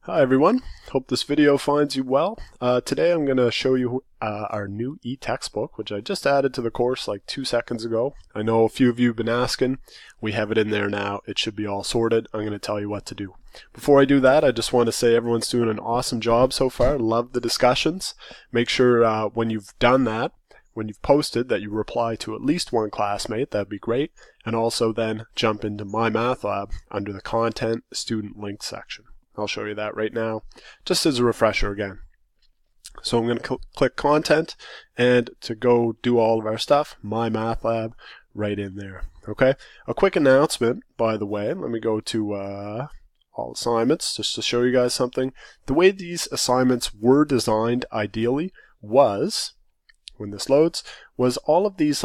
Hi everyone, hope this video finds you well. Today I'm going to show you our new e-textbook, which I just added to the course like 2 seconds ago. I know a few of you have been asking. We have it in there now. It should be all sorted. I'm going to tell you what to do. Before I do that, I just want to say everyone's doing an awesome job so far. Love the discussions. Make sure when you've done that, when you've posted, that you reply to at least one classmate. That'd be great. And also then jump into MyMathLab under the Content Student Links section. I'll show you that right now, just as a refresher again. So I'm going to click Content, and to go do all of our stuff, MyMathLab, right in there. Okay. A quick announcement, by the way. Let me go to all assignments, just to show you guys something. The way these assignments were designed, ideally, was, when this loads, was all of these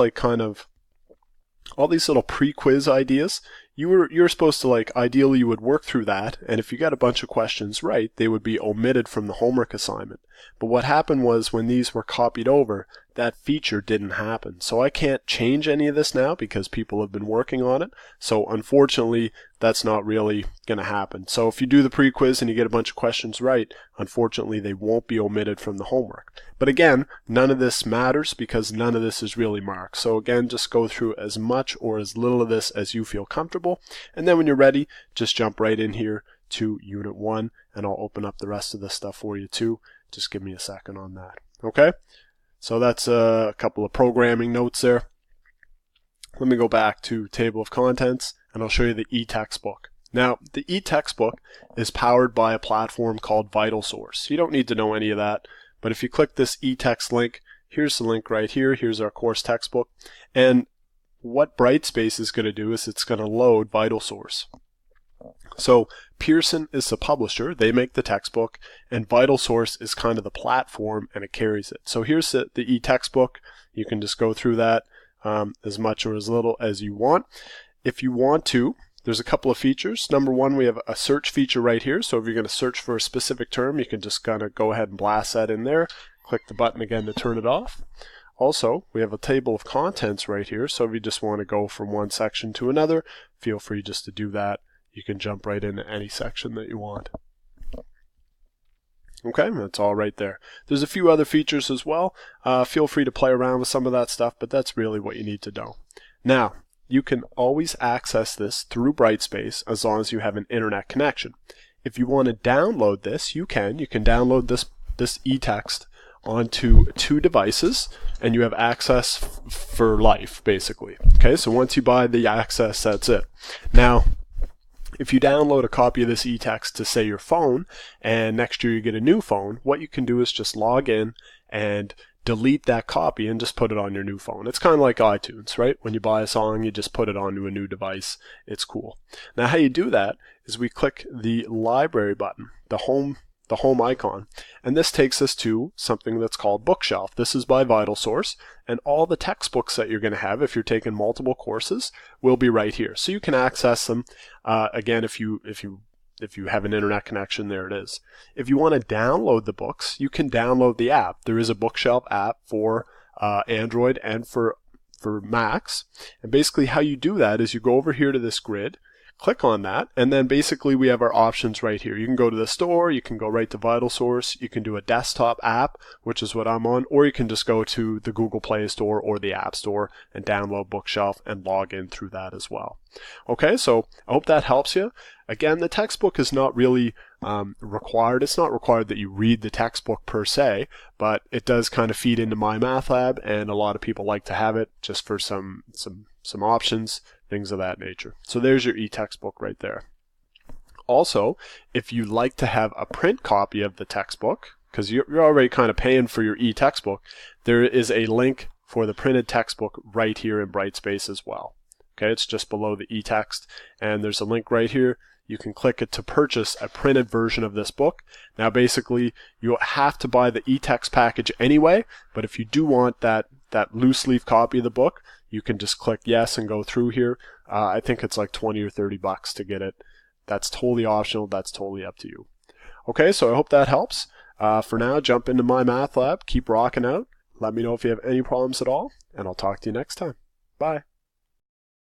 all these little pre-quiz ideas. You're supposed to, ideally you would work through that, and if you got a bunch of questions right, they would be omitted from the homework assignment. But what happened was, when these were copied over, that feature didn't happen. So I can't change any of this now because people have been working on it. So unfortunately, that's not really going to happen. So if you do the pre-quiz and you get a bunch of questions right, unfortunately they won't be omitted from the homework. But again, none of this matters because none of this is really marked. So again, just go through as much or as little of this as you feel comfortable. And then when you're ready, just jump right in here to Unit 1, and I'll open up the rest of this stuff for you too. Just give me a second on that. Okay? So that's a couple of programming notes there. Let me go back to Table of Contents, and I'll show you the e-textbook. Now, the e-textbook is powered by a platform called VitalSource. You don't need to know any of that, but if you click this e-text link, here's the link right here. Here's our course textbook. And what Brightspace is going to do is it's going to load VitalSource. So Pearson is the publisher, they make the textbook, and VitalSource is kind of the platform, and it carries it. So here's the e-textbook. You can just go through that as much or as little as you want. If you want to, there's a couple of features. Number one, we have a search feature right here. So if you're going to search for a specific term, you can just kind of go ahead and blast that in there. Click the button again to turn it off. Also, we have a table of contents right here. So if you just want to go from one section to another, feel free just to do that. You can jump right into any section that you want. Okay, that's all right there. There's a few other features as well. Feel free to play around with some of that stuff, but that's really what you need to know. Now, you can always access this through Brightspace as long as you have an internet connection. If you want to download this, you can. You can download this e-text onto 2 devices, and you have access for life, basically. Okay, so once you buy the access, that's it. Now, if you download a copy of this e-text to, say, your phone, and next year you get a new phone, what you can do is just log in and delete that copy and just put it on your new phone. It's kind of like iTunes, right? When you buy a song, you just put it onto a new device. It's cool. Now, how you do that is we click the library button, the home icon, and this takes us to something that's called Bookshelf. This is by VitalSource, and all the textbooks that you're going to have if you're taking multiple courses will be right here. So you can access them again if you have an internet connection. There it is. If you want to download the books, you can download the app. There is a Bookshelf app for Android and for Macs. And basically how you do that is you go over here to this grid, click on that, and then basically we have our options right here. You can go to the store, you can go right to VitalSource, you can do a desktop app, which is what I'm on, or you can just go to the Google Play Store or the App Store and download Bookshelf and log in through that as well. Okay, so I hope that helps you. Again, the textbook is not really required. It's not required that you read the textbook per se, but it does kind of feed into MyMathLab, and a lot of people like to have it just for some options, things of that nature. So there's your e-textbook right there. Also, if you like to have a print copy of the textbook, because you're already kind of paying for your e-textbook, there is a link for the printed textbook right here in Brightspace as well. Okay, it's just below the e-text, and there's a link right here. You can click it to purchase a printed version of this book. Now basically, you have to buy the e-text package anyway, but if you do want that loose leaf copy of the book, you can just click yes and go through here. I think it's like 20 or 30 bucks to get it. That's totally optional. That's totally up to you. Okay, so I hope that helps. For now, jump into MyMathLab. Keep rocking out. Let me know if you have any problems at all, and I'll talk to you next time. Bye.